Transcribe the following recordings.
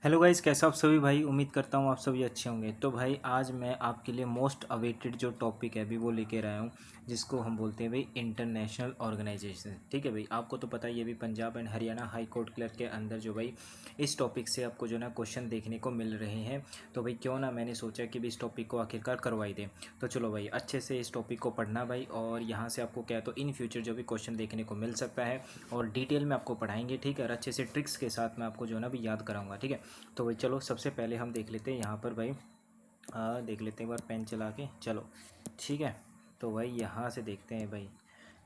Hello guys, कैसे आप सभी भाई। उम्मीद करता हूँ आप सभी अच्छे होंगे। तो भाई आज मैं आपके लिए मोस्ट अवेटेड जो टॉपिक है अभी वो लेके आया हूँ, जिसको हम बोलते हैं भाई इंटरनेशनल ऑर्गेनाइजेशन। ठीक है भाई, आपको तो पता ही है, अभी Punjab and Haryana high court clerk के अंदर जो भाई इस टॉपिक से आपको जो ना क्वेश्चन देखने को मिल रहे हैं। तो भाई क्यों ना मैंने सोचा कि भाई इस टॉपिक को आखिरकार करवाई दें। तो चलो भाई अच्छे से इस टॉपिक को पढ़ना भाई, और यहाँ से आपको क्या है तो इन फ्यूचर जो भी क्वेश्चन देखने को मिल सकता है और डिटेल में आपको पढ़ाएंगे। ठीक है, और अच्छे से ट्रिक्स के साथ मैं आपको जो है ना भी याद कराऊंगा। ठीक है, तो भाई चलो सबसे पहले हम देख लेते हैं यहाँ पर भाई। देख लेते हैं एक बार पेन चला के। चलो ठीक है, तो भाई यहाँ से देखते हैं भाई।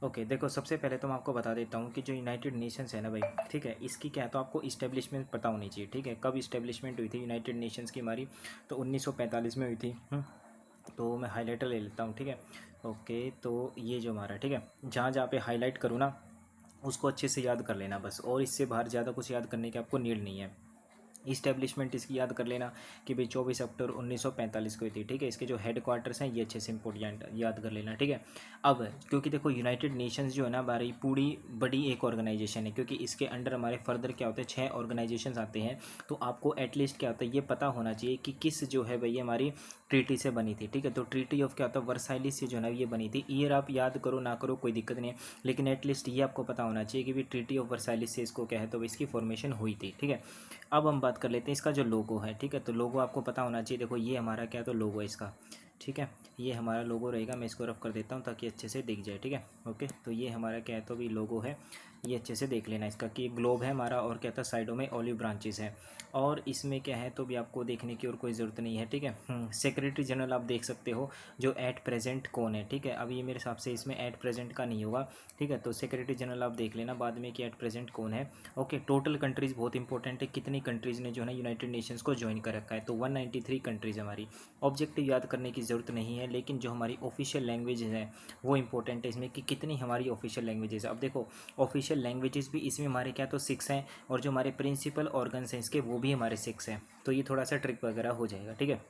ओके देखो, सबसे पहले तो मैं आपको बता देता हूँ कि जो यूनाइटेड नेशंस है ना भाई, ठीक है, इसकी क्या है तो आपको इस्टेब्लिशमेंट पता होनी चाहिए। ठीक है, कब इस्टेब्लिशमेंट हुई थी यूनाइटेड नेशंस की हमारी, तो 1945 में हुई थी। तो मैं हाईलाइटर ले लेता हूँ। ठीक है, ओके, तो ये जो हमारा, ठीक है, जहाँ जहाँ पे हाईलाइट करूँ ना उसको अच्छे से याद कर लेना बस, और इससे बाहर ज़्यादा कुछ याद करने की आपको नीड नहीं है। इस्टेब्लिशमेंट इसकी याद कर लेना कि भाई 24 अक्टूबर 1945 को हुई थी। ठीक है, इसके जो हेड क्वार्टर्स हैं ये अच्छे से इंपॉर्टेंट याद कर लेना। ठीक है, अब क्योंकि देखो यूनाइटेड नेशंस जो है ना हमारी पूरी बड़ी एक ऑर्गेनाइजेशन है, क्योंकि इसके अंडर हमारे फर्दर क्या होते हैं 6 ऑर्गेनाइजेशंस आते हैं। तो आपको एटलीस्ट क्या होता है ये पता होना चाहिए कि किस जो है भाई हमारी ट्रीटी से बनी थी। ठीक है, तो ट्रीटी ऑफ क्या होता है वर्साइलिस से जो है ना ये बनी थी। ईयर आप याद करो ना करो कोई दिक्कत नहीं है, लेकिन एटलीस्ट ये आपको पता होना चाहिए कि भाई ट्रीटी ऑफ वर्साइलिस से इसको क्या है तो इसकी फॉर्मेशन हुई थी। ठीक है, अब हम बात कर लेते हैं इसका जो लोगो है। ठीक है, तो लोगो आपको पता होना चाहिए। देखो ये हमारा क्या है तो लोगो है इसका। ठीक है, ये हमारा लोगो रहेगा। मैं इसको रफ कर देता हूँ ताकि अच्छे से दिख जाए। ठीक है, ओके, तो ये हमारा क्या है तो भी लोगो है। ये अच्छे से देख लेना इसका कि ग्लोब है हमारा, और क्या था साइडों में ऑलिव ब्रांचेस है। और इसमें क्या है तो भी आपको देखने की और कोई ज़रूरत नहीं है। ठीक है, सेक्रेटरी जनरल आप देख सकते हो जो एट प्रेजेंट कौन है। ठीक है, अब ये मेरे हिसाब से इसमें एट प्रेजेंट का नहीं होगा। ठीक है, तो सेक्रेटरी जनरल आप देख लेना बाद में कि एट प्रेजेंट कौन है। ओके, टोटल कंट्रीज़ बहुत इंपॉर्टेंट है, कितनी कंट्रीज़ ने जो है ना यूनाइटेड नेशंस को ज्वाइन कर रखा है, तो 193 कंट्रीज़ हमारी। ऑब्जेक्टिव याद करने की ज़रूरत नहीं है, लेकिन जो हमारी ऑफिशियल लैंग्वेज है वो इंपॉर्टेंट है इसमें कि कितनी हमारी ऑफिशियल लैंग्वेजेस है। अब देखो ऑफिशियल लैंग्वेजेस भी इसमें हमारे क्या तो 6 हैं, और जो हमारे प्रिंसिपल ऑर्गन्स हैं इसके वो भी हमारे 6 हैं। तो ये थोड़ा सा ट्रिक वगैरह हो जाएगा। ठीक है,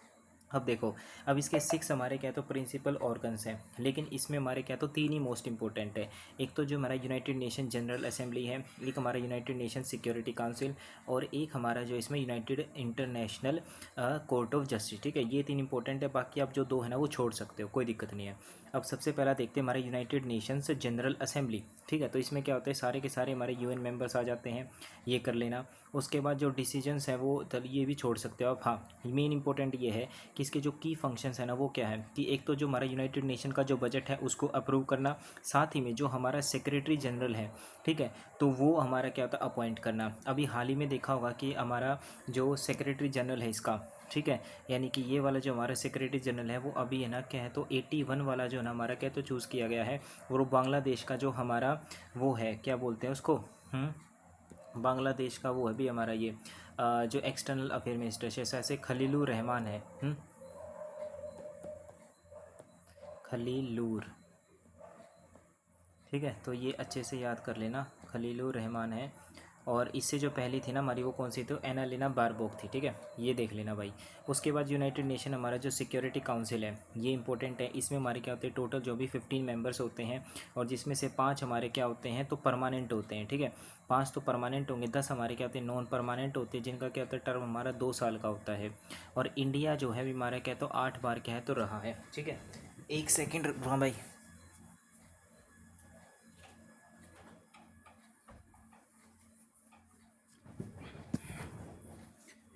अब देखो, अब इसके 6 हमारे क्या तो प्रिंसिपल ऑर्गन्स हैं, लेकिन इसमें हमारे क्या तो 3 ही मोस्ट इंपॉर्टेंट है। एक तो जो हमारा यूनाइटेड नेशन जनरल असेंबली है, एक हमारा यूनाइटेड नेशन सिक्योरिटी काउंसिल, और एक हमारा जो इसमें United international court of justice. ठीक है, ये 3 इंपॉर्टेंट है, बाकी आप जो 2 है ना वो छोड़ सकते हो, कोई दिक्कत नहीं है। अब सबसे पहला देखते हैं हमारा यूनाइटेड नेशंस जनरल असेंबली। ठीक है, तो इसमें क्या होता है सारे के सारे हमारे यूएन मेंबर्स आ जाते हैं, ये कर लेना। उसके बाद जो डिसीजंस हैं वो ये भी छोड़ सकते हो आप। हाँ, मेन इंपॉर्टेंट ये है कि इसके जो की फंक्शंस है ना वो क्या है कि एक तो जो हमारा यूनाइटेड नेशन का जो बजट है उसको अप्रूव करना, साथ ही में जो हमारा सेक्रेटरी जनरल है, ठीक है, तो वो हमारा क्या होता है अपॉइंट करना। अभी हाल ही में देखा होगा कि हमारा जो सेक्रेटरी जनरल है इसका, ठीक है, यानी कि ये वाला जो हमारा सेक्रेटरी जनरल है वो अभी है ना क्या है तो 81 वाला जो है ना हमारा क्या है तो चूज़ किया गया है। और वो बांग्लादेश का जो हमारा वो है क्या बोलते हैं उसको, बांग्लादेश का वो है भी हमारा ये जो एक्सटर्नल अफेयर मिनिस्टर ऐसे खलीलुर रहमान है। खलीलुर, ठीक है, तो ये अच्छे से याद कर लेना, खलीलुर रहमान है। और इससे जो पहली थी ना हमारी वो कौन सी थी, एनालिना बारबोक थी। ठीक है, ये देख लेना भाई। उसके बाद यूनाइटेड नेशन हमारा जो सिक्योरिटी काउंसिल है ये इंपॉर्टेंट है। इसमें हमारे क्या होते हैं टोटल जो भी 15 मेंबर्स होते हैं, और जिसमें से 5 हमारे क्या होते हैं तो परमानेंट होते हैं। ठीक है, 5 तो परमानेंट होंगे, 10 हमारे क्या होते हैं नॉन परमानेंट होते हैं, जिनका क्या होता है टर्म हमारा 2 साल का होता है। और इंडिया जो है भी हमारा क्या तो 8 बार क्या है तो रहा है। ठीक है, एक सेकेंड हाँ भाई।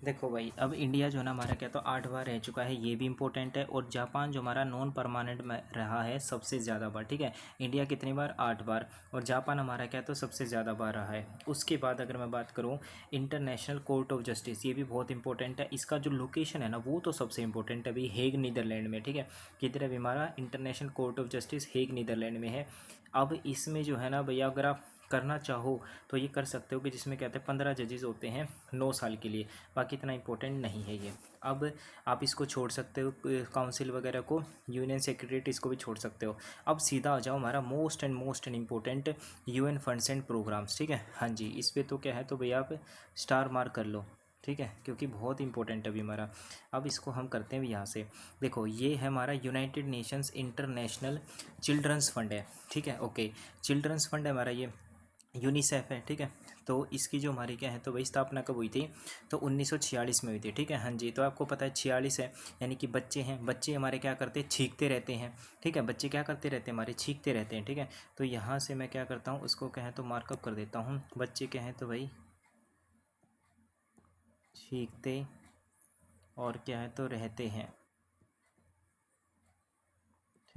देखो भाई, अब इंडिया जो है ना हमारा क्या तो 8 बार रह चुका है, ये भी इंपॉर्टेंट है। और जापान जो हमारा नॉन परमानेंट में रहा है सबसे ज़्यादा बार। ठीक है, इंडिया कितनी बार 8 बार, और जापान हमारा क्या तो सबसे ज़्यादा बार रहा है। उसके बाद अगर मैं बात करूँ इंटरनेशनल कोर्ट ऑफ जस्टिस, ये भी बहुत इंपॉर्टेंट है। इसका जो लोकेशन है ना वो तो सबसे इंपॉर्टेंट है अभी हेग नीदरलैंड में। ठीक है, किधर है अभी हमारा international court of justice Hague Netherlands में है। अब इसमें जो है ना भैया अगर आप करना चाहो तो ये कर सकते हो कि जिसमें कहते हैं 15 जजेस होते हैं 9 साल के लिए, बाकी इतना इंपॉर्टेंट नहीं है ये। अब आप इसको छोड़ सकते हो काउंसिल वगैरह को, यूनियन सेक्रेटरी इसको भी छोड़ सकते हो। अब सीधा आ जाओ हमारा most and important UN funds and programmes. ठीक है, हाँ जी, इस पर तो क्या है तो भैया आप स्टार मार्क कर लो। ठीक है, क्योंकि बहुत इंपॉर्टेंट है अभी हमारा। अब इसको हम करते हैं यहाँ से। देखो ये है हमारा United Nations International Children's Fund है। ठीक है, ओके, चिल्ड्रंस फंड है हमारा ये। यूनिसेफ है, ठीक है। तो इसकी जो हमारी क्या है तो भाई स्थापना कब हुई थी, तो 1946 में हुई थी, ठीक है। हाँ जी, तो आपको पता है 46 है, यानी कि बच्चे हैं, बच्चे हमारे क्या करते हैं, छींकते रहते हैं, ठीक है। बच्चे क्या करते रहते हैं, हमारे छींकते रहते हैं, ठीक है। तो यहाँ से मैं क्या करता हूँ, उसको कहें तो मार्कअप कर देता हूँ, बच्चे कहें तो भाई छींकते और क्या है तो रहते हैं,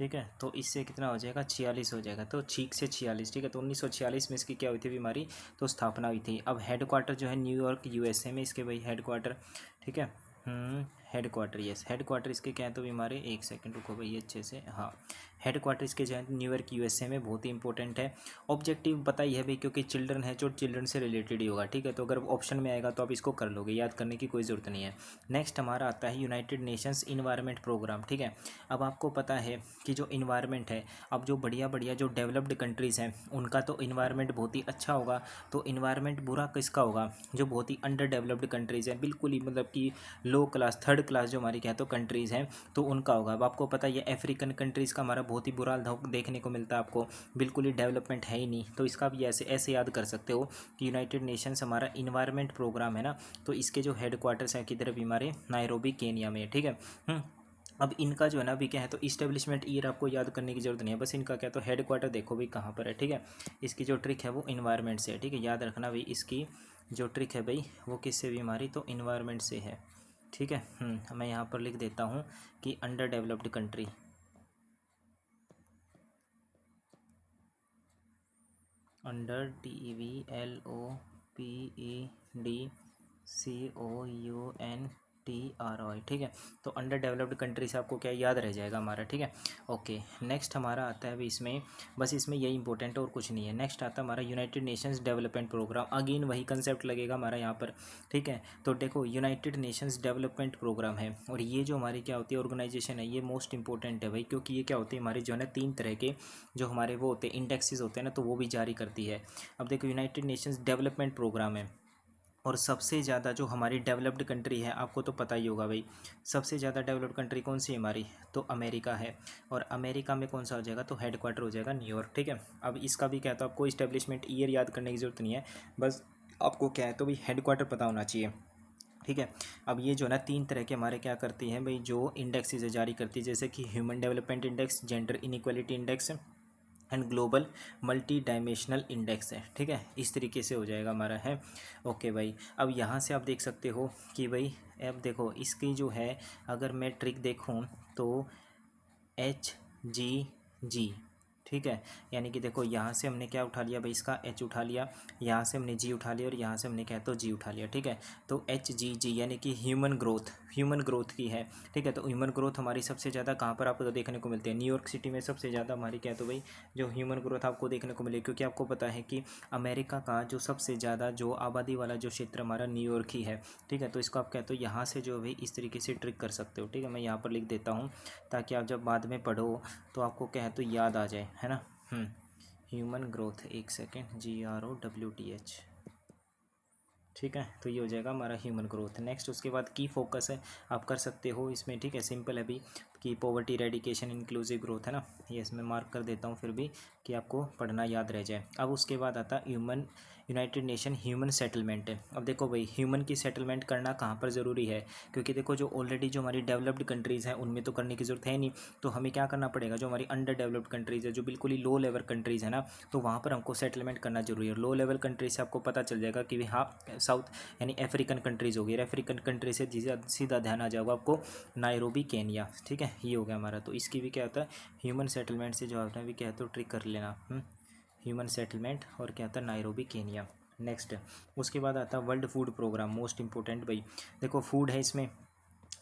ठीक है। तो इससे कितना हो जाएगा, 46 हो जाएगा, तो छींक से 46, ठीक है। तो 1946 में इसकी क्या हुई थी बीमारी, तो स्थापना हुई थी। अब हेड क्वार्टर जो है न्यूयॉर्क यूएसए में इसके भाई हेड क्वार्टर, ठीक है। Head quarter, yes, head quarter इसके क्या है तो बीमारी, एक सेकंड रुको भाई अच्छे से, हाँ, हेड क्वार्टर इसके जो है न्यूयॉर्क यूएसए में, बहुत ही इंपॉर्टेंट है। ऑब्जेक्टिव पता ही है भाई, क्योंकि चिल्ड्रन है जो चिल्ड्रन से रिलेटेड ही होगा, ठीक है। तो अगर ऑप्शन में आएगा तो आप इसको कर लोगे, याद करने की कोई ज़रूरत नहीं है। नेक्स्ट हमारा आता है यूनाइटेड नेशंस इन्वायरमेंट प्रोग्राम, ठीक है। अब आपको पता है कि जो इन्वायरमेंट है, अब जो बढ़िया बढ़िया जो डेवलप्ड कंट्रीज़ हैं उनका तो इन्वायरमेंट बहुत ही अच्छा होगा, तो इन्वायरमेंट बुरा किसका होगा, जो बहुत ही अंडर डेवलप्ड कंट्रीज़ हैं, बिल्कुल ही मतलब कि लो क्लास थर्ड क्लास जो हमारी क्या तो कंट्रीज़ हैं, तो उनका होगा। अब आपको पता है ये अफ्रीकन कंट्रीज़ का हमारा बहुत ही बुरा हाल देखने को मिलता है आपको, बिल्कुल ही डेवलपमेंट है ही नहीं। तो इसका भी ऐसे ऐसे याद कर सकते हो कि यूनाइटेड नेशंस हमारा इन्वायरमेंट प्रोग्राम है ना, तो इसके जो हेड क्वार्टर्स हैं किधर भी, हमारे नायरोबी केनिया में, ठीक है। अब इनका जो है ना अभी क्या है तो इस्टेब्लिशमेंट ईयर आपको याद करने की जरूरत नहीं है, बस इनका क्या तो हेड क्वार्टर देखो भाई कहाँ पर है, ठीक है। इसकी जो ट्रिक है वो इन्वायरमेंट से है, ठीक है, याद रखना भाई, इसकी जो ट्रिक है भाई वो किससे भी हमारी तो इन्वायरमेंट से है, ठीक है। मैं यहाँ पर लिख देता हूँ कि under developed country, under DEVLOPEDCOUNTRY, ठीक है। तो अंडर डेवलप्ड कंट्री से आपको क्या याद रह जाएगा हमारा, ठीक है। ओके, नेक्स्ट हमारा आता है अभी इसमें, बस इसमें यही इंपॉर्टेंट है और कुछ नहीं है। नेक्स्ट आता है हमारा United Nations Development Programme, again वही कंसेप्ट लगेगा हमारा यहाँ पर, ठीक है। तो देखो यूनाइटेड नेशंस डेवलपमेंट प्रोग्राम है, और ये जो हमारी क्या होती है ऑर्गेनाइजेशन है, ये मोस्ट इंपॉर्टेंट है भाई, क्योंकि ये क्या होती है हमारी जो है ना 3 तरह के जो हमारे वो होते हैं इंडेक्सेस होते हैं ना, तो वो भी जारी करती है। अब देखो यूनाइटेड नेशंस डेवलपमेंट प्रोग्राम है, और सबसे ज़्यादा जो हमारी डेवलप्ड कंट्री है, आपको तो पता ही होगा भाई, सबसे ज़्यादा डेवलप्ड कंट्री कौन सी है हमारी, तो अमेरिका है। और अमेरिका में कौन सा हो जाएगा, तो हेड क्वार्टर हो जाएगा न्यूयॉर्क, ठीक है। अब इसका भी क्या है तो आपको इस्टेब्लिशमेंट ईयर याद करने की जरूरत नहीं है, बस आपको क्या है तो भाई हेड क्वार्टर पता होना चाहिए, ठीक है। अब ये जो है ना 3 तरह के हमारे क्या करती हैं भाई, जो इंडेक्सेस जारी करती है, जैसे कि human development index, gender inequality index and global multi dimensional index है, ठीक है। इस तरीके से हो जाएगा हमारा है। ओके भाई, अब यहाँ से आप देख सकते हो कि भाई, अब देखो इसकी जो है, अगर मैं ट्रिक देखूँ तो HGG, ठीक है। यानी कि देखो यहाँ से हमने क्या उठा लिया भाई, इसका H उठा लिया, यहाँ से हमने G उठा लिया, और यहाँ से हमने क्या तो G उठा लिया, ठीक है। तो HGG यानी कि ह्यूमन ग्रोथ की है, ठीक है। तो ह्यूमन ग्रोथ हमारी सबसे ज़्यादा कहाँ पर आपको देखने को मिलती है, न्यूयॉर्क सिटी में सबसे ज़्यादा हमारी क्या तो भाई जो ह्यूमन ग्रोथ आपको देखने को मिले, क्योंकि आपको पता है कि अमेरिका का जो सबसे ज़्यादा जो आबादी वाला जो क्षेत्र हमारा न्यूयॉर्क ही है, ठीक है। तो इसको आप कहते हो यहाँ से जो भाई इस तरीके से ट्रिक कर सकते हो, ठीक है। मैं यहाँ पर लिख देता हूँ ताकि आप जब बाद में पढ़ो तो आपको क्या है तो याद आ जाए, है ना। ह्यूमन ग्रोथ, एक सेकेंड, GROWTH, ठीक है। तो ये हो जाएगा हमारा ह्यूमन ग्रोथ। नेक्स्ट उसके बाद की फोकस है, आप कर सकते हो इसमें, ठीक है, सिंपल है भी, कि पॉवर्टी रेडिकेशन इंक्लूसिव ग्रोथ है ना, ये इसमें मार्क कर देता हूँ फिर भी कि आपको पढ़ना याद रह जाए। अब उसके बाद आता है यूनाइटेड नेशन ह्यूमन सेटलमेंट है। अब देखो भाई ह्यूमन की सेटलमेंट करना कहाँ पर ज़रूरी है, क्योंकि देखो जो ऑलरेडी जो हमारी डेवलप्ड कंट्रीज़ हैं उनमें तो करने की ज़रूरत है नहीं, तो हमें क्या करना पड़ेगा, जो हमारी अंडर डेवलप्ड कंट्रीज़ है, जो बिल्कुल ही लो लेवल कंट्रीज़ है ना, तो वहाँ पर हमको सेटलमेंट करना जरूरी है। लो लेवल कंट्री से आपको पता चल जाएगा कि हाँ साउथ यानी अफ्रीकन कंट्रीज़ होगी, अफ्रीकन कंट्री से सीधा ध्यान आ जाएगा आपको नायरोबी केनिया, ठीक है। ये हो गया हमारा, तो इसकी भी क्या होता है ह्यूमन सेटलमेंट से जो आपने भी क्या है तो ट्रिक कर लेना, ह्यूमन सेटलमेंट और क्या होता है नायरोबी केनिया। नेक्स्ट उसके बाद आता है world food programme, most important भाई। देखो फूड है इसमें,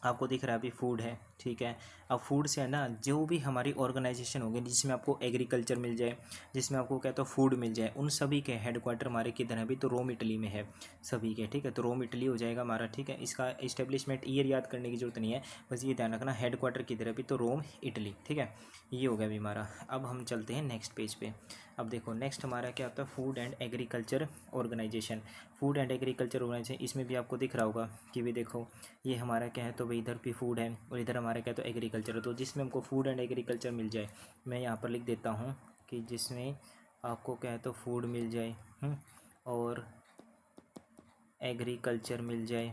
आपको दिख रहा है अभी फूड है, ठीक है। अब फूड से है ना जो भी हमारी ऑर्गेनाइजेशन होगी जिसमें आपको एग्रीकल्चर मिल जाए, जिसमें आपको क्या तो फूड मिल जाए, उन सभी के हेड क्वार्टर हमारे किधर है अभी, तो रोम इटली में है सभी के, ठीक है। तो रोम इटली हो जाएगा हमारा, ठीक है। इसका इस्टेब्लिशमेंट ईयर याद करने की जरूरत नहीं है, बस ये ध्यान रखना हेड क्वार्टर किधर है अभी, तो रोम इटली, ठीक है। ये हो गया अभी हमारा। अब हम चलते हैं नेक्स्ट पेज पे। अब देखो नेक्स्ट हमारा क्या होता है, food and agriculture organisation. Food and agriculture organisation, इसमें भी आपको दिख रहा होगा कि भी देखो ये हमारा क्या है तो भाई इधर भी फूड है और इधर हमारा क्या तो एग्रीकल्चर है, तो जिसमें हमको फूड एंड एग्रीकल्चर मिल जाए, मैं यहाँ पर लिख देता हूँ कि जिसमें आपको क्या है तो फूड मिल जाए, और एग्रीकल्चर मिल जाए,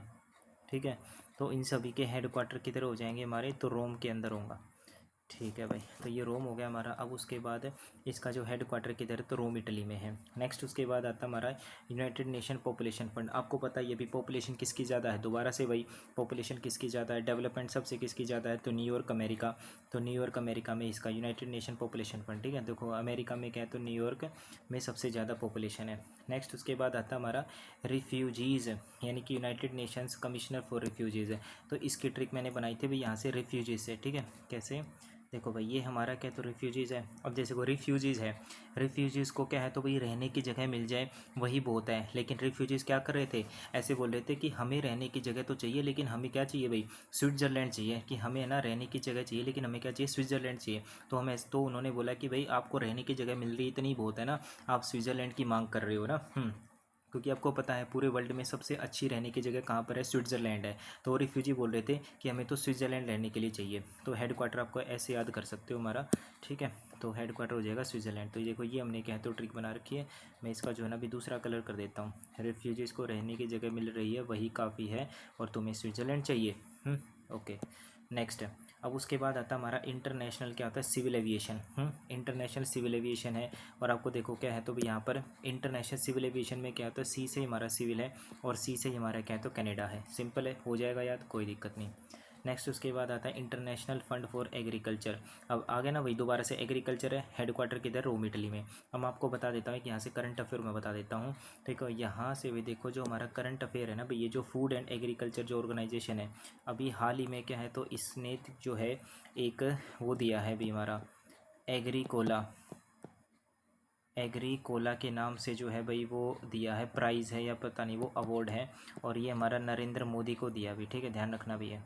ठीक है। तो इन सभी के हेड क्वार्टर किधर हो जाएंगे हमारे, तो रोम के अंदर होगा, ठीक है भाई। तो ये रोम हो गया हमारा। अब उसके बाद इसका जो हेड क्वार्टर किधर है, तो रोम इटली में है। नेक्स्ट उसके बाद आता हमारा यूनाइटेड नेशन पॉपुलेशन फंड। आपको पता है ये भी पॉपुलेशन किसकी ज़्यादा है, दोबारा से भाई पॉपुलेशन किसकी ज़्यादा है, डेवलपमेंट सबसे किसकी ज़्यादा है, तो न्यूयॉर्क अमेरिका। तो न्यूयॉर्क अमेरिका में इसका यूनाइटेड नेशन पॉपुलेशन फंड, ठीक है। देखो अमेरिका में क्या है, तो न्यूयॉर्क में सबसे ज़्यादा पॉपुलेशन है। नेक्स्ट उसके बाद आता हमारा रिफ्यूजीज़, यानी कि United Nations commissioner for refugees है। तो इसकी ट्रिक मैंने बनाई थी भाई यहाँ से रिफ्यूजीज़ से, ठीक है। कैसे, देखो भाई ये हमारा क्या तो रिफ्यूजीज़ है। अब जैसे वो रिफ्यूजीज़ है, रिफ्यूजीज़ को क्या है तो भाई रहने की जगह मिल जाए वही बहुत है। लेकिन रिफ्यूजीज़ क्या कर रहे थे, ऐसे बोल रहे थे कि हमें रहने की जगह तो चाहिए, लेकिन हमें क्या चाहिए भाई, स्विट्ज़रलैंड चाहिए, कि हमें ना रहने की जगह चाहिए लेकिन हमें क्या चाहिए, स्विट्ज़रलैंड चाहिए। तो हमें तो उन्होंने बोला कि भाई आपको रहने की जगह मिल रही इतनी बहुत है ना, आप स्विट्ज़रलैंड की मांग कर रहे हो ना, क्योंकि आपको पता है पूरे वर्ल्ड में सबसे अच्छी रहने की जगह कहाँ पर है, स्विट्ज़रलैंड है। तो वो रिफ्यूजी बोल रहे थे कि हमें तो स्विट्ज़रलैंड रहने के लिए चाहिए। तो हेड क्वार्टर आपको ऐसे याद कर सकते हो हमारा, ठीक है। तो हेड क्वार्टर हो जाएगा स्विट्ज़रलैंड। तो ये देखो ये हमने क्या है तो ट्रिक बना रखी है। मैं इसका जो है ना अभी दूसरा कलर कर देता हूँ। रिफ्यूजीज़ को रहने की जगह मिल रही है वही काफ़ी है, और तुम्हें स्विट्ज़रलैंड चाहिए। Okay, next. अब उसके बाद आता है हमारा इंटरनेशनल क्या होता है, civil aviation. International civil aviation है। और आपको देखो क्या है तो भी यहाँ पर इंटरनेशनल सिविल एविएशन में क्या होता है, सी से हमारा सिविल है और सी से हमारा क्या है तो कनाडा है। सिंपल है, हो जाएगा याद, कोई दिक्कत नहीं। नेक्स्ट उसके बाद आता है इंटरनेशनल फंड फॉर एग्रीकल्चर। अब आगे ना वही दोबारा से एग्रीकल्चर है, हेड क्वार्टर किधर, रोम इटली में। अब मैं आपको बता देता हूँ कि यहाँ से करंट अफेयर में बता देता हूँ। देखो यहाँ से भी देखो जो हमारा करंट अफेयर है ना भाई, ये जो फूड एंड एग्रीकल्चर जो ऑर्गेनाइजेशन है, अभी हाल ही में क्या है तो इसने जो है एक वो दिया है भी हमारा एग्रीकोला, एग्रीकोला के नाम से जो है भाई वो दिया है, प्राइज़ है या पता नहीं वो अवार्ड है। और ये हमारा नरेंद्र मोदी को दिया भी, ठीक है, ध्यान रखना भी है।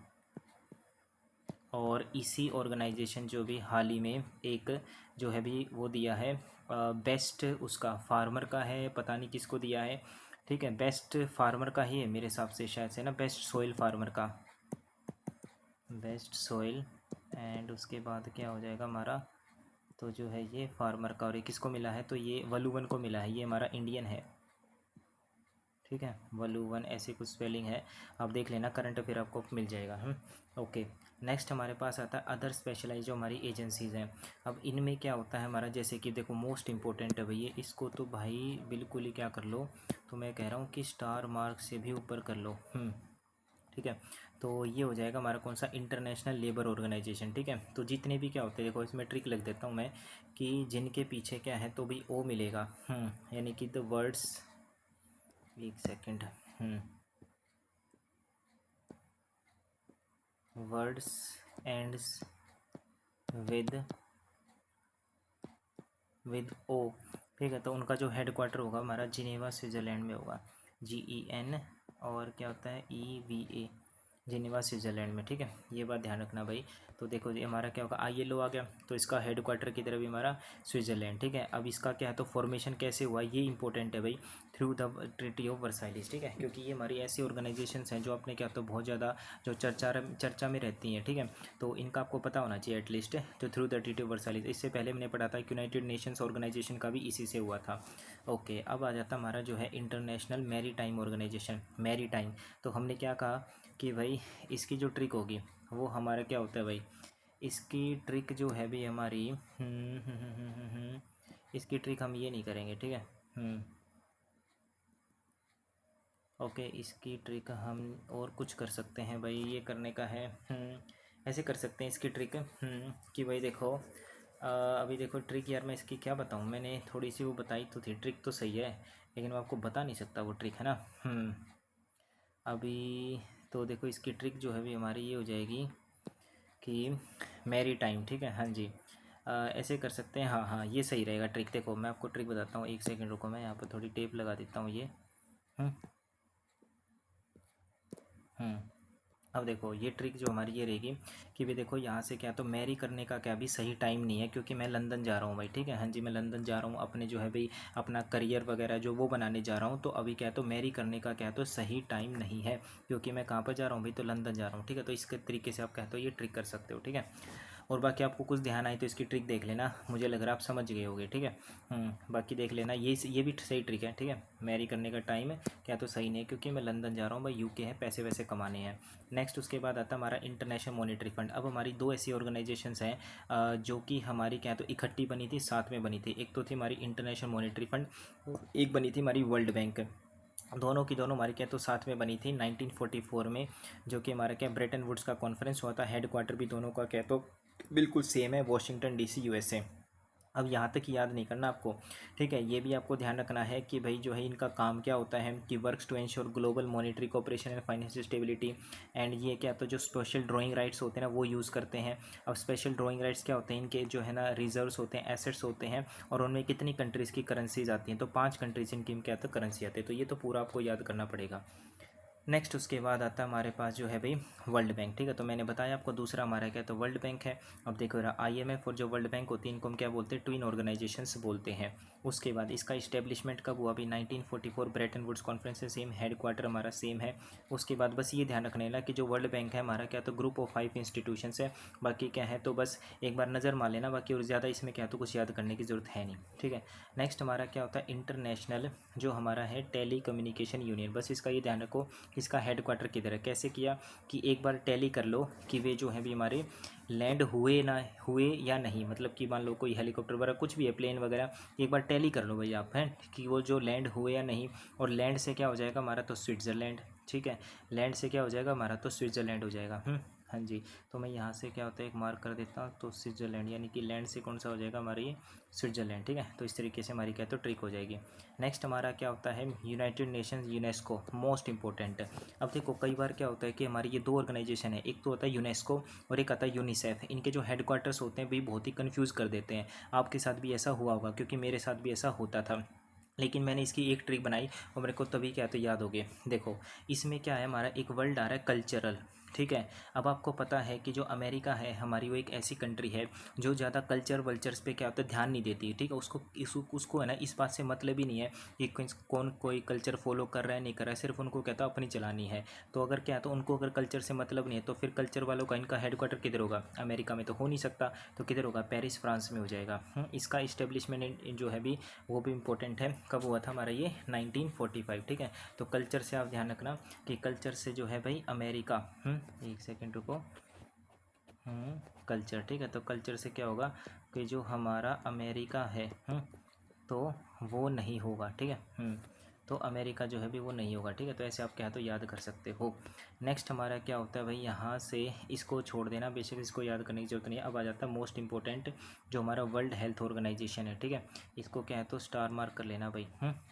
और इसी ऑर्गेनाइजेशन जो भी हाल ही में एक जो है भी वो दिया है बेस्ट उसका फार्मर का है, पता नहीं किसको दिया है, ठीक है। बेस्ट फार्मर का ही है मेरे हिसाब से, शायद से ना बेस्ट सोइल फार्मर का, बेस्ट सोइल। एंड उसके बाद क्या हो जाएगा हमारा, तो जो है ये फार्मर का, और ये किसको मिला है, तो ये वलुवन को मिला है, ये हमारा इंडियन है, ठीक है। वलुवन ऐसी कुछ स्पेलिंग है, आप देख लेना, करंट अफेयर आपको मिल जाएगा। ओके, नेक्स्ट हमारे पास आता है अदर स्पेशलाइज जो हमारी एजेंसीज़ हैं। अब इनमें क्या होता है हमारा, जैसे कि देखो मोस्ट इंपॉर्टेंट है भैया, इसको तो भाई बिल्कुल ही क्या कर लो, तो मैं कह रहा हूँ कि स्टार मार्क से भी ऊपर कर लो, ठीक है। तो ये हो जाएगा हमारा कौन सा, इंटरनेशनल लेबर ऑर्गेनाइजेशन, ठीक है। तो जितने भी क्या होते हैं देखो इसमें ट्रिक लग देता हूँ मैं, कि जिनके पीछे क्या है तो भी ओ मिलेगा, यानी कि द वर्ड्स, एक second, words ends with O, ठीक है। तो उनका जो हेड क्वार्टर होगा हमारा जिनेवा स्विट्ज़रलैंड में होगा, GEN, और क्या होता है EVA, जिनेवा स्विट्ज़रलैंड में, ठीक है। ये बात ध्यान रखना भाई। तो देखो ये हमारा क्या होगा, ILO आ गया, तो इसका हेड क्वार्टर की तरफ भी हमारा स्विट्ज़रलैंड, ठीक है। अब इसका क्या है तो फॉर्मेशन कैसे हुआ, ये इंपॉर्टेंट है भाई, थ्रू द ट्रीटी ऑफ वर्साइलिस, ठीक है। क्योंकि ये हमारी ऐसी ऑर्गेनाइजेशंस हैं जो अपने क्या तो बहुत ज़्यादा जो चर्चा में रहती हैं, ठीक है। तो इनका आपको पता होना चाहिए एटलीस्ट, तो थ्रू द ट्रीटी ऑफ वर्साइलिस। इससे पहले मैंने पढ़ा था कि यूनाइटेड नेशंस ऑर्गेनाइजेशन का भी इसी से हुआ था। ओके, अब आ जाता हमारा जो है international maritime organisation, maritime. तो हमने क्या कहा कि भाई इसकी जो ट्रिक होगी वो हमारा क्या होता है भाई, इसकी ट्रिक जो है भी हमारी, इसकी ट्रिक हम ये नहीं करेंगे, ठीक है। ओके, इसकी ट्रिक हम और कुछ कर सकते हैं भाई, ये करने का है, ऐसे कर सकते हैं इसकी ट्रिक, कि भाई देखो अभी देखो ट्रिक यार मैं इसकी क्या बताऊँ, मैंने थोड़ी सी वो बताई तो थी, ट्रिक तो सही है लेकिन मैं आपको बता नहीं सकता वो ट्रिक, है ना। अभी तो देखो इसकी ट्रिक जो है भी हमारी ये हो जाएगी कि मैरी टाइम, ठीक है, हाँ जी। ऐसे कर सकते हैं, हाँ हाँ ये सही रहेगा ट्रिक। देखो मैं आपको ट्रिक बताता हूँ, एक सेकंड रुको, मैं यहाँ पर थोड़ी टेप लगा देता हूँ ये। हम्म हम्म अब देखो ये ट्रिक जो हमारी ये रहेगी कि भाई देखो यहाँ से क्या तो मैरी करने का क्या भी सही टाइम नहीं है, क्योंकि मैं लंदन जा रहा हूँ भाई, ठीक है, हाँ जी मैं लंदन जा रहा हूँ अपने जो है भाई अपना करियर वगैरह जो वो बनाने जा रहा हूँ। तो अभी क्या है तो मैरी करने का क्या है तो सही टाइम नहीं है, क्योंकि मैं कहाँ पर जा रहा हूँ भाई, तो लंदन जा रहा हूँ, ठीक है। तो इसके तरीके से आप कहते हो ये ट्रिक कर सकते हो, ठीक है। और बाकी आपको कुछ ध्यान आए तो इसकी ट्रिक देख लेना, मुझे लग रहा है आप समझ गए होगे, ठीक है। बाकी देख लेना, ये भी सही ट्रिक है, ठीक है। मैरी करने का टाइम है क्या तो सही नहीं है, क्योंकि मैं लंदन जा रहा हूँ भाई, यूके है, पैसे वैसे कमाने हैं। नेक्स्ट उसके बाद आता है हमारा इंटरनेशनल मॉनेटरी फंड। अब हमारी दो ऐसी ऑर्गेनाइजेशंस हैं जो कि हमारी क्या तो इकट्ठी बनी थी, साथ में बनी थी। एक तो थी हमारी इंटरनेशनल मॉनेटरी फंड, एक बनी थी हमारी वर्ल्ड बैंक। दोनों की दोनों हमारी क्या तो साथ में बनी थी 1944 में, जो कि हमारा क्या ब्रेटन वुड्स का कॉन्फ्रेंस हुआ था। हेड क्वार्टर भी दोनों का क्या तो बिल्कुल सेम है, वॉशिंगटन डीसी यूएसए। अब यहाँ तक याद नहीं करना आपको, ठीक है। ये भी आपको ध्यान रखना है कि भाई जो है इनका काम क्या होता है कि works to ensure global monetary cooperation and financial stability. And ये क्या तो जो स्पेशल ड्राइंग राइट्स होते हैं ना वो यूज़ करते हैं। अब स्पेशल ड्राइंग राइट्स क्या होते हैं, इनके जो है ना रिजर्व्स होते हैं, एसेट्स होते हैं, और उनमें कितनी कंट्रीज़ की करेंसीज आती हैं, तो 5 कंट्रीज इनकी क्या तो करेंसी आती है, तो ये तो पूरा आपको याद करना पड़ेगा। नेक्स्ट उसके बाद आता है हमारे पास जो है भाई वर्ल्ड बैंक, ठीक है। तो मैंने बताया आपको दूसरा हमारा क्या तो वर्ल्ड बैंक है। अब देखो रहा आईएमएफ और जो वर्ल्ड बैंक होती है इनको हम क्या बोलते हैं, ट्विन ऑर्गेनाइजेशंस बोलते हैं। उसके बाद इसका इस्टेब्लिशमेंट कब हुआ, अभी 1944 ब्रेटन वुड्स कॉन्फ्रेंस से, सेम हेड क्वार्टर हमारा सेम है। उसके बाद बस ये ध्यान रखने ना कि जो वर्ल्ड बैंक है हमारा क्या तो ग्रुप ऑफ 5 इंस्टीट्यूशंस है। बाकी क्या है तो बस एक बार नज़र मार लेना, बाकी और ज़्यादा इसमें क्या तो कुछ याद करने की ज़रूरत है नहीं, ठीक है। नेक्स्ट हमारा क्या होता है इंटरनेशनल जो हमारा है टेली कम्युनिकेशन यूनियन। बस इसका ये ध्यान रखो इसका हेड क्वार्टर किधर है। कैसे किया कि एक बार टैली कर लो कि वे जो है भी हमारे लैंड हुए ना हुए या नहीं, मतलब कि मान लो कोई हेलीकॉप्टर वगैरह कुछ भी है, प्लेन वगैरह, एक बार टैली कर लो भाई आप हैं कि वो जो लैंड हुए या नहीं। और लैंड से क्या हो जाएगा हमारा तो स्विट्ज़रलैंड, ठीक है। लैंड से क्या हो जाएगा हमारा तो स्विट्ज़रलैंड हो जाएगा। हाँ जी। तो मैं यहाँ से क्या होता है एक मार्क कर देता हूँ, तो स्विट्ज़रलैंड यानी कि लैंड से कौन सा हो जाएगा हमारा ये स्विट्ज़रलैंड, ठीक है। तो इस तरीके से हमारी क्या तो ट्रिक हो जाएगी। नेक्स्ट हमारा क्या होता है United Nations UNESCO, most important. अब देखो कई बार क्या होता है कि हमारी ये दो ऑर्गेनाइजेशन है, एक तो होता है यूनेस्को और एक आता है यूनिसेफ। इनके जो हेड क्वार्टर्स होते हैं भी बहुत ही कन्फ्यूज़ कर देते हैं। आपके साथ भी ऐसा हुआ होगा, क्योंकि मेरे साथ भी ऐसा होता था, लेकिन मैंने इसकी एक ट्रिक बनाई और मेरे को तभी क्या तो याद हो गए। देखो इसमें क्या है हमारा एक वर्ल्ड आ रहा है कल्चरल, ठीक है। अब आपको पता है कि जो अमेरिका है हमारी वो एक ऐसी कंट्री है जो ज़्यादा कल्चर वल्चर्स पे क्या होता है ध्यान नहीं देती है, ठीक है। उसको है ना इस बात से मतलब ही नहीं है कि कौन कोई कल्चर फॉलो कर रहा है नहीं कर रहा है, सिर्फ उनको कहता है अपनी चलानी है। तो अगर क्या है तो उनको अगर कल्चर से मतलब नहीं है तो फिर कल्चर वालों का इनका हेडक्वार्टर किधर होगा, अमेरिका में तो हो नहीं सकता, तो किधर होगा, पेरिस फ्रांस में हो जाएगा। इसका इस्टेब्लिशमेंट जो है भी वो भी इम्पोर्टेंट है, कब हुआ था हमारा ये 1945, ठीक है। तो कल्चर से आप ध्यान रखना कि कल्चर से जो है भाई अमेरिका, एक सेकेंड रुको, कल्चर, ठीक है। तो कल्चर से क्या होगा कि जो हमारा अमेरिका है, तो वो नहीं होगा, ठीक है। तो अमेरिका जो है भी वो नहीं होगा, ठीक है। तो ऐसे आप क्या तो याद कर सकते हो। नेक्स्ट हमारा क्या होता है भाई यहाँ से इसको छोड़ देना, बेशक इसको याद करने की जरूरत नहीं है। अब आ जाता है मोस्ट इंपॉर्टेंट जो हमारा वर्ल्ड हेल्थ ऑर्गेनाइजेशन है, ठीक है। इसको क्या है तो स्टार मार्क कर लेना भाई।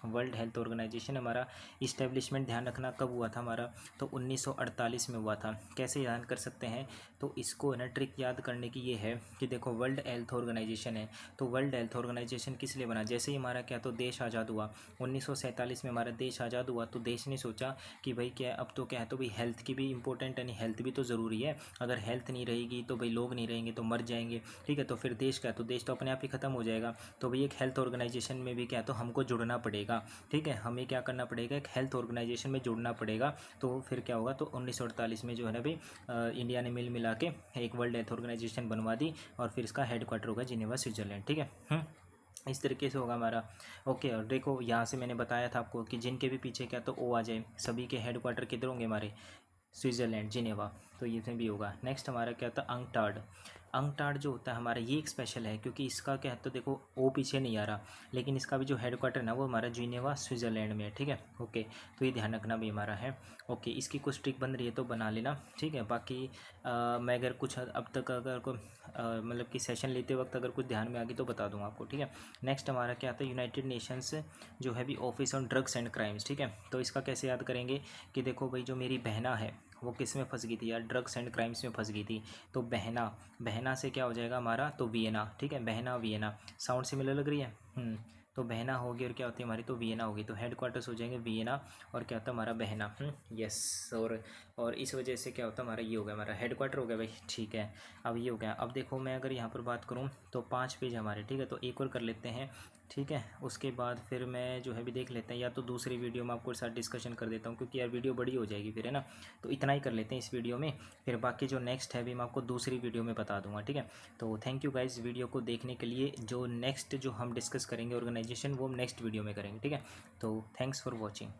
वर्ल्ड हेल्थ ऑर्गेनाइजेशन हमारा इस्टेब्लिशमेंट ध्यान रखना कब हुआ था हमारा, तो 1948 में हुआ था। कैसे याद कर सकते हैं, तो इसको है ना ट्रिक याद करने की ये है कि देखो वर्ल्ड हेल्थ ऑर्गेनाइजेशन है, तो वर्ल्ड हेल्थ ऑर्गेनाइजेशन किस लिए बना, जैसे ही हमारा क्या तो देश आज़ाद हुआ 1947 में, हमारा देश आज़ाद हुआ तो देश ने सोचा कि भाई क्या अब तो क्या है तो भाई हेल्थ की भी इंपॉर्टेंट, यानी हेल्थ भी तो ज़रूरी है। अगर हेल्थ नहीं रहेगी तो भाई लोग नहीं रहेंगे तो मर जाएंगे, ठीक है। तो फिर देश क्या तो देश तो अपने आप ही ख़त्म हो जाएगा। तो भाई एक हेल्थ ऑर्गेनाइजेशन में भी क्या तो हमको जुड़ना पड़ेगा, ठीक है। हमें क्या करना पड़ेगा, एक हेल्थ ऑर्गेनाइजेशन में जुड़ना पड़ेगा। तो फिर क्या होगा, तो 1948 में जो है ना भाई इंडिया ने मिल मिला के एक वर्ल्ड हेल्थ ऑर्गेनाइजेशन बनवा दी, और फिर इसका हेड क्वार्टर होगा जिनेवा स्विट्जरलैंड, ठीक है। इस तरीके से होगा हमारा। ओके, और देखो यहाँ से मैंने बताया था आपको कि जिनके भी पीछे क्या तो ओ आ जाए, सभी के हेड क्वार्टर किधर होंगे हमारे, स्विट्ज़रलैंड जिनेवा, तो ये भी होगा। नेक्स्ट हमारा क्या था अंकटाड। अंकटाड जो होता है हमारा ये एक स्पेशल है, क्योंकि इसका क्या है तो देखो ओ पीछे नहीं आ रहा, लेकिन इसका भी जो हेड क्वार्टर ना वो हमारा जिनेवा स्विट्ज़रलैंड में है, ठीक है। ओके, तो ये ध्यान रखना भी हमारा है। ओके, इसकी कुछ ट्रिक बन रही है तो बना लेना, ठीक है। बाकी मैं अगर कुछ अब तक अगर कोई मतलब कि सेशन लेते वक्त अगर कुछ ध्यान में आ गई तो बता दूंगा आपको, ठीक है। नेक्स्ट हमारा क्या आता है यूनाइटेड नेशंस जो है भी office on drugs and crimes, ठीक है। तो इसका कैसे याद करेंगे कि देखो भाई जो मेरी बहना है वो किस में फंस गई थी यार, ड्रग्स एंड क्राइम्स में फंस गई थी। तो बहना, बहना से क्या हो जाएगा हमारा तो वियना, ठीक है। बहना वियना, साउंड सिमिलर लग रही है। तो बहना होगी और क्या होती है हमारी तो वियना होगी, तो हेड क्वार्टर्स हो जाएंगे वियना, और क्या होता है हमारा बहना। यस। और इस वजह से क्या होता है हमारा ये हो गया, हमारा हेड क्वार्टर हो गया भाई, ठीक है। अब ये हो गया। अब देखो मैं अगर यहाँ पर बात करूँ तो 5 पेज हमारे, ठीक है। तो एक और कर लेते हैं ठीक है। उसके बाद फिर मैं जो है भी देख लेते हैं, या तो दूसरी वीडियो में आपको साथ डिस्कशन कर देता हूँ, क्योंकि यार वीडियो बड़ी हो जाएगी फिर, है ना। तो इतना ही कर लेते हैं इस वीडियो में, फिर बाकी जो नेक्स्ट है भी मैं आपको दूसरी वीडियो में बता दूंगा, ठीक है। तो थैंक यू गाइज वीडियो को देखने के लिए। जो नेक्स्ट जो हम डिस्कस करेंगे ऑर्गेनाइजेशन, वो हम नेक्स्ट वीडियो में करेंगे, ठीक है। तो थैंक्स फॉर वॉचिंग।